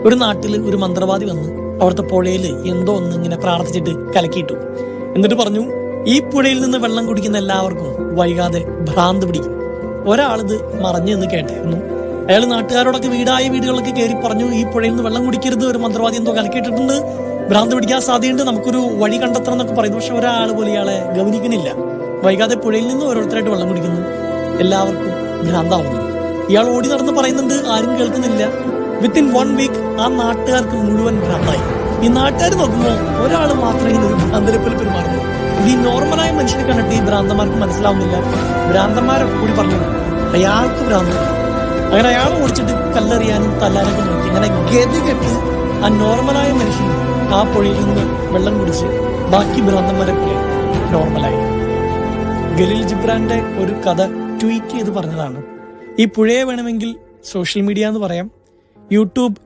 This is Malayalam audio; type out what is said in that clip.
ഒരു നാട്ടിൽ ഒരു മന്ത്രവാദി വന്ന് അവിടുത്തെ പുഴയിൽ എന്തോ ഒന്ന് ഇങ്ങനെ പ്രാർത്ഥിച്ചിട്ട് കലക്കിയിട്ടു. എന്നിട്ട് പറഞ്ഞു, ഈ പുഴയിൽ നിന്ന് വെള്ളം കുടിക്കുന്ന എല്ലാവർക്കും വൈകാതെ ഭ്രാന്ത് പിടിക്കും. ഒരാളിത് മറഞ്ഞു എന്ന് കേട്ടായിരുന്നു. അയാൾ നാട്ടുകാരോടൊക്കെ വീടുകളൊക്കെ കയറി പറഞ്ഞു, ഈ പുഴയിൽ നിന്ന് വെള്ളം കുടിക്കരുത്, ഒരു മന്ത്രവാദി എന്തോ കലക്കിയിട്ടിട്ടുണ്ട്, ഭ്രാന്ത് പിടിക്കാൻ സാധ്യതയുണ്ട്, നമുക്കൊരു വഴി കണ്ടെത്തണം എന്നൊക്കെ പറയുന്നു. പക്ഷെ ഒരാൾ പോലും ഇയാളെ ഗവനിക്കുന്നില്ല. വൈകാതെ പുഴയിൽ നിന്ന് ഓരോരുത്തരായിട്ട് വെള്ളം കുടിക്കുന്നു, എല്ലാവർക്കും ഭ്രാന്താവുന്നു. ഇയാൾ ഓടി നടന്ന് പറയുന്നുണ്ട്, ആരും കേൾക്കുന്നില്ല. വിത്തിൻ 1 വീക്ക് ആ നാട്ടുകാർക്ക് മുഴുവൻ ഭ്രാന്തായി. ഈ നാട്ടുകാർ നോക്കുമ്പോൾ ഒരാൾ മാത്രമേ ഒരു ഭ്രാന്തരെപ്പോലെ പെരുമാറുന്നു. ഇത് ഈ നോർമലായ മനുഷ്യനെ കണ്ടിട്ട് ഈ ഭ്രാന്തന്മാർക്ക് മനസ്സിലാവുന്നില്ല. ഭ്രാന്തന്മാരൊക്കെ കൂടി പറഞ്ഞു, അയാൾക്ക് ഭ്രാന്ത്. അങ്ങനെ അയാൾ ഓടിച്ചിട്ട് കല്ലെറിയാനും തല്ലാനൊക്കെ നോക്കി. അങ്ങനെ ഗതി കെട്ട് ആ നോർമലായ മനുഷ്യൻ ആ പുഴയിൽ നിന്ന് വെള്ളം കുടിച്ച് ബാക്കി ഭ്രാന്തന്മാരൊക്കെ നോർമലായി. ഖലീൽ ജിബ്രാന്റെ ഒരു കഥ ട്വീറ്റ് ചെയ്ത് പറഞ്ഞതാണ്. ഈ പുഴയെ വേണമെങ്കിൽ സോഷ്യൽ മീഡിയ എന്ന് പറയാം, യൂട്യൂബ്